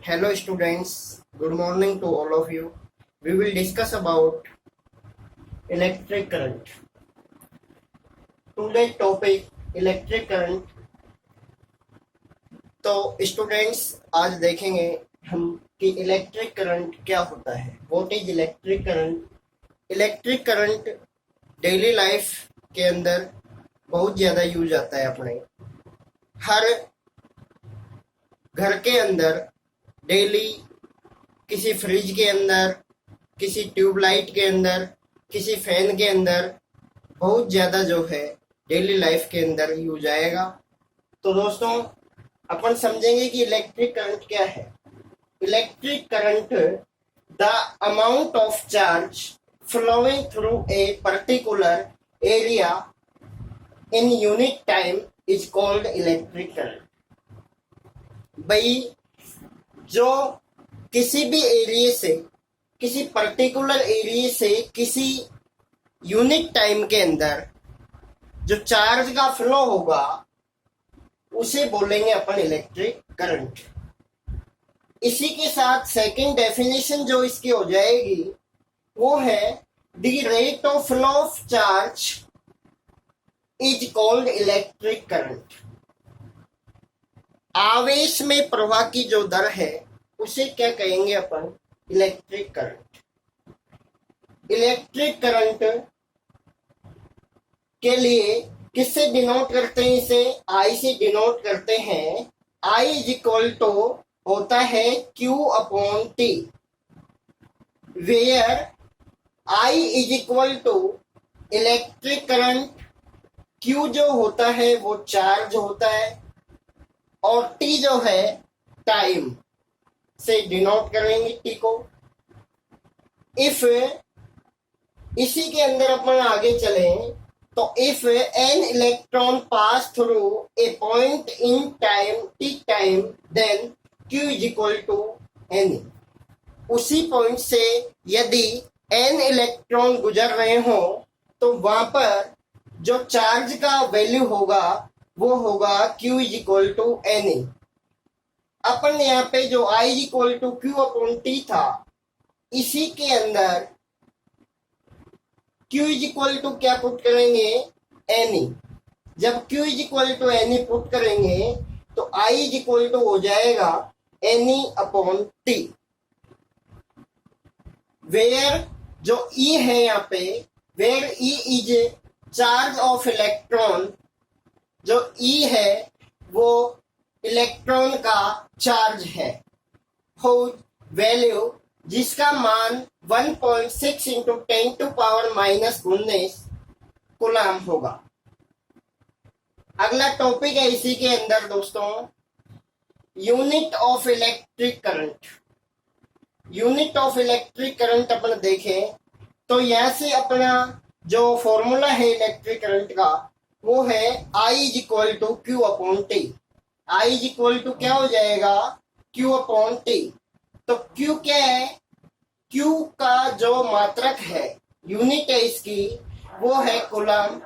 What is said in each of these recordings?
Hello students, good morning to all of you. We will discuss about electric current. Today's topic electric current. तो students आज देखेंगे हम कि electric current क्या होता है. What is electric current? Electric current daily life के अंदर बहुत ज़्यादा यूज आता है. अपने हर घर के अंदर डेली किसी फ्रिज के अंदर, किसी ट्यूबलाइट के अंदर, किसी फैन के अंदर बहुत ज़्यादा जो है डेली लाइफ के अंदर यूज आएगा. तो दोस्तों अपन समझेंगे कि इलेक्ट्रिक करंट क्या है. Electric current the amount of charge flowing through a particular area in unit time is called electric current. भाई जो किसी भी एरिया से, किसी पर्टिकुलर एरिया से किसी यूनिट टाइम के अंदर जो चार्ज का फ्लो होगा उसे बोलेंगे अपन इलेक्ट्रिक करंट. इसी के साथ सेकंड डेफिनेशन जो इसकी हो जाएगी वो है the rate of flow of charge is called electric current. आवेश में प्रवाह की जो दर है उसे क्या कहेंगे अपन? Electric current. इलेक्ट्रिक करंट के लिए किससे डिनोट करते हैं? इसे आई से डिनोट करते हैं. आई इज इक्वल टू होता है Q upon T, where I is equal to electric current. Q जो होता है वो चार्ज होता है और T जो है टाइम से डिनोट करेंगे T को. इफ इसी के अंदर अपन आगे चलें तो if an electron pass through a point in time T time then Q is equal to N. उसी पॉइंट से यदि N इलेक्ट्रॉन गुजर रहे हो तो वहां पर जो चार्ज का वैल्यू होगा वो होगा Q is equal to N. अपन यहाँ पे जो I is equal to Q upon T था इसी के अंदर Q इज इक्वल टू क्या पुट करेंगे? N. जब Q is equal to N put करेंगे तो I इज इक्वल टू हो जाएगा N अपॉन T, वेयर जो E है यहाँ पे, where E is charge of electron. जो E है वो इलेक्ट्रॉन का चार्ज है, हो वैल्यू जिसका मान 1.6 इंटू 10 टू पावर -19 कूलम होगा. अगला टॉपिक है इसी के अंदर दोस्तों unit of electric current. Unit of electric current अपन देखें तो यहाँ से अपना जो फॉर्मूला है इलेक्ट्रिक करंट का वो है I is equal to Q upon T. I is equal to क्या हो जाएगा? Q upon T. तो Q क्या है? Q का जो मात्रक है, यूनिट है इसकी, वो है कूलम.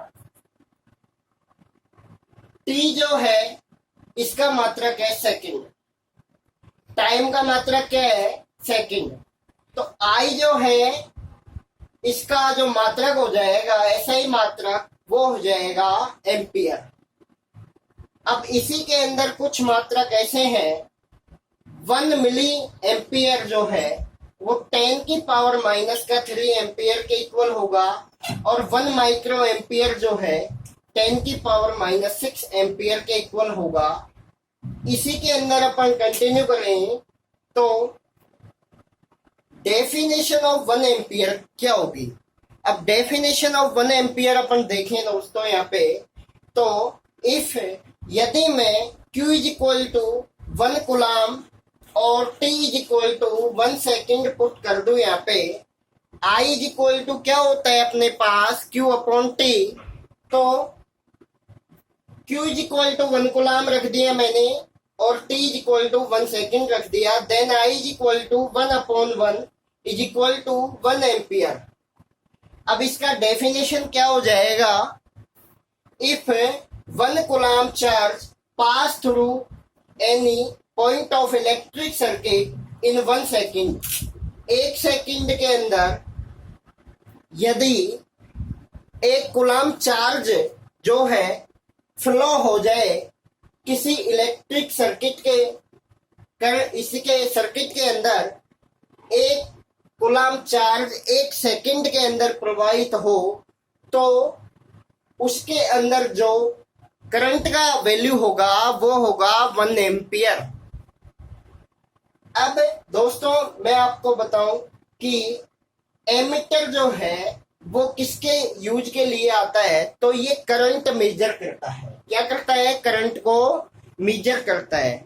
T जो है इसका मात्रक है सेकंड. टाइम का मात्रक क्या है? सेकंड. तो I जो है इसका जो मात्रक हो जाएगा, ऐसा ही मात्रक वो हो जाएगा एम्पियर. अब इसी के अंदर कुछ मात्रक ऐसे हैं. 1 मिली एम्पियर जो है वो 10 की पावर -3 एम्पियर के इक्वल होगा और 1 माइक्रो एम्पियर जो है 10 की पावर -6 एम्पियर के इक्वल होगा. इसी के अंदर अपन कंटिन्यू करें तो डेफिनेशन ऑफ 1 एम्पियर क्या होगी? अब डेफिनेशन ऑफ 1 एम्पियर अपन देखें दोस्तों यहाँ पे तो इफ यदि मैं Q is equal to 1 coulomb और T is equal to 1 second put कर दूं यहाँ पे, I इज इक्वल टू क्या होता है अपने पास? Q upon T. तो Q is equal to 1 coulomb रख दिया मैंने और T is equal to 1 second रख दिया. Then I is equal to 1 upon 1 is equal to 1 ampere. अब इसका डेफिनेशन क्या हो जाएगा? If 1 coulomb charge pass through any point of electric circuit in 1 second. 1 second के अंदर यदि 1 कूलम चार्ज जो है फ्लो हो जाए किसी इलेक्ट्रिक सर्किट के इसके सर्किट के अंदर, 1 कूलम चार्ज 1 सेकेंड के अंदर प्रवाहित हो तो उसके अंदर जो करंट का वैल्यू होगा वो होगा 1 एम्पियर। अब दोस्तों मैं आपको बताऊं कि एमीटर जो है वो किसके यूज के लिए आता है, तो ये करंट मेजर करता है। क्या करता है? करंट को मेजर करता है।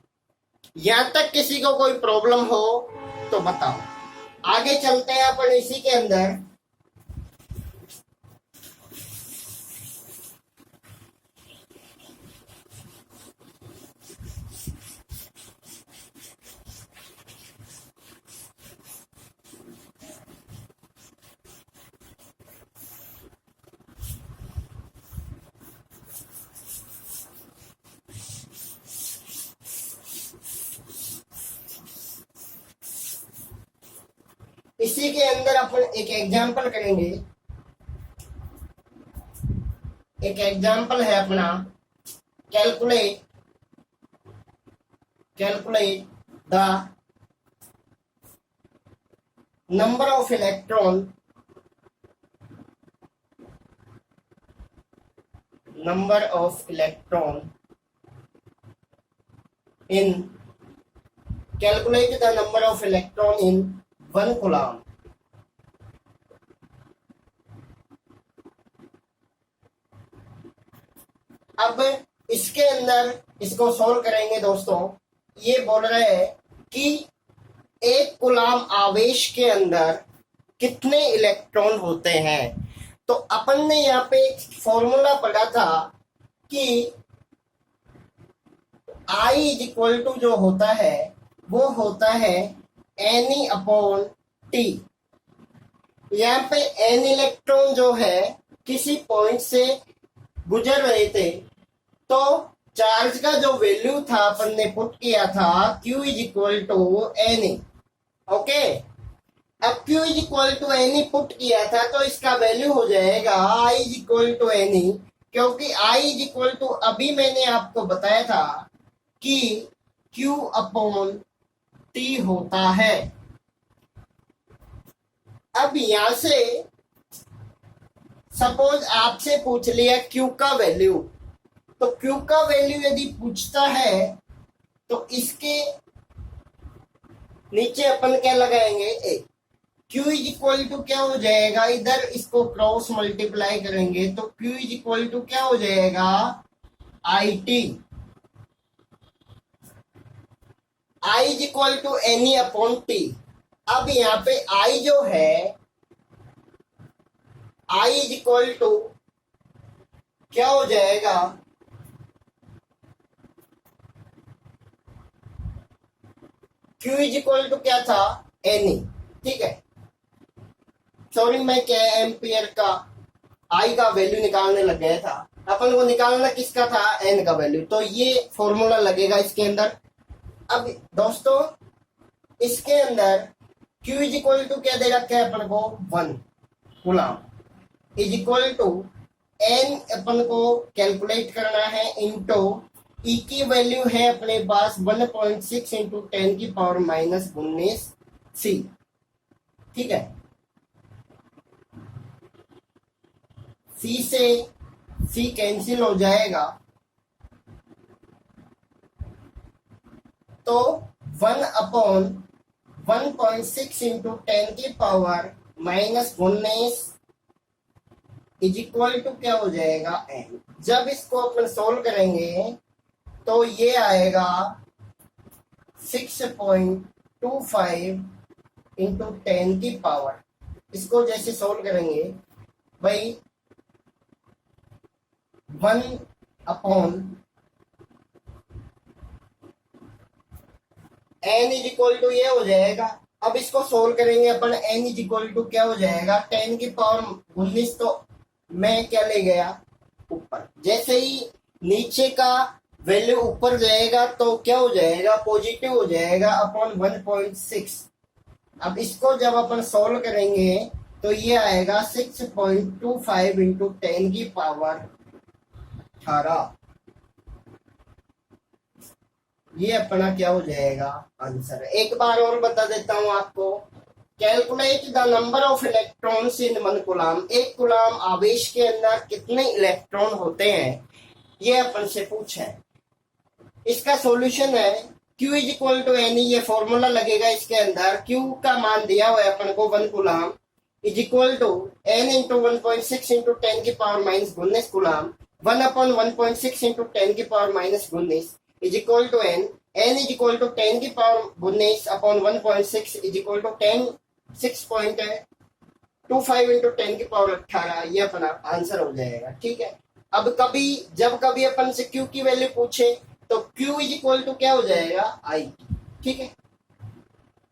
यहां तक किसी को कोई प्रॉब्लम हो तो बताओ। आगे चलते हैं अपन इसी के अंदर। इसी के अंदर अपन एक एग्जांपल करेंगे। एक एग्जांपल है अपना calculate the number of electron in calculate the number of electron in 1 coulomb. अब इसके अंदर इसको सोल्व करेंगे दोस्तों। ये बोल रहे हैं कि 1 कूलम आवेश के अंदर कितने इलेक्ट्रॉन होते हैं। तो अपन ने यहाँ पे एक फॉर्मूला पढ़ा था कि I इज इक्वल टू जो होता है वो होता है N अपॉन T। यहाँ पे N इलेक्ट्रॉन जो है किसी पॉइंट से गुजर रहे थे तो चार्ज का जो वैल्यू था अपन ने पुट किया था Q is equal to N। Okay, अब Q is equal to N put किया था तो इसका वैल्यू हो जाएगा I is equal to N, क्योंकि I इज इक्वल टू अभी मैंने आपको बताया था कि Q अपॉन T होता है। अब यहां से सपोज आपसे पूछ लिया Q का वैल्यू, तो Q का वैल्यू यदि पूछता है तो इसके नीचे अपन क्या लगाएंगे? एक। Q इज इक्वल टू क्या हो जाएगा? इधर इसको क्रॉस मल्टीप्लाई करेंगे तो Q इज इक्वल टू क्या हो जाएगा? IT। I is equal to N upon T। अब यहाँ पे I जो है I इज इक्वल टू क्या हो जाएगा? Q इज इक्वल टू क्या था? N। ठीक है, सॉरी मैं क्या एम्पियर का I का वैल्यू निकालने लग गया था। अपन को निकालना किसका था? N का वैल्यू। तो ये फॉर्मूला लगेगा इसके अंदर। अब दोस्तों इसके अंदर Q इज इक्वल टू क्या दे रखा है अपन को? 1 coulomb is equal to N अपन को कैलकुलेट करना है इनटू E की वैल्यू है अपने पास 1.6 इंटू 10 की पावर माइनस 19 C। ठीक है, C से C कैंसिल हो जाएगा तो 1 अपॉन 1.6 इंटू 10 की power minus 19 is equal to क्या हो जाएगा? N। जब इसको अपन सोल्व करेंगे तो ये आएगा 6.25 इंटू 10 की पावर। इसको जैसे सोल्व करेंगे भाई 1 upon N is equal to ये हो जाएगा। अब इसको सोल्व करेंगे अपन N इज इक्वल टू क्या हो जाएगा? 10 की पावर 19। तो मैं क्या ले गया? ऊपर। जैसे ही नीचे का वैल्यू ऊपर जाएगा तो क्या हो जाएगा, पॉजिटिव हो जाएगा अपॉन 1.6। अब इसको जब अपन सोल्व करेंगे तो ये आएगा 6.25 इंटू 10⁻18। ये अपना क्या हो जाएगा, आंसर। एक बार और बता देता हूं आपको, calculate the number of electrons in 1 coulomb. एक कूलम आवेश के अंदर कितने इलेक्ट्रॉन होते हैं, ये अपन से पूछा है। इसका सॉल्यूशन है Q is equal to N, ये फॉर्मूला लगेगा इसके अंदर। Q का मान दिया हुआ है अपन को 1 coulomb is equal to N into 1.6 into 10⁻⁻19 coulomb. 1/1.6 into 10⁻⁻19 is equal to N. N is equal to 10⁻19 upon 1.6 is equal to 6.25 into 10⁻18। ये अपना आंसर हो जाएगा। ठीक है, अब जब कभी अपन से Q की वैल्यू पूछे तो Q इज इक्वल टू क्या हो जाएगा, I। ठीक है,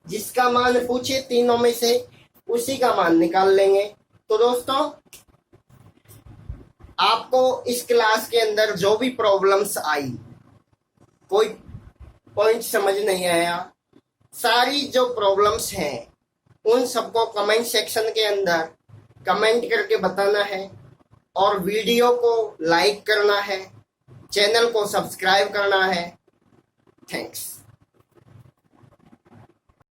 जिसका मान पूछे तीनों में से उसी का मान निकाल लेंगे। तो दोस्तों, आपको इस क्लास के अंदर जो भी प्रॉब्लम्स आई, कोई पॉइंट समझ नहीं आया, सारी जो प्रॉब्लम्स हैं उन सबको कमेंट सेक्शन के अंदर कमेंट करके बताना है और वीडियो को लाइक करना है, चैनल को सब्सक्राइब करना है। थैंक्स।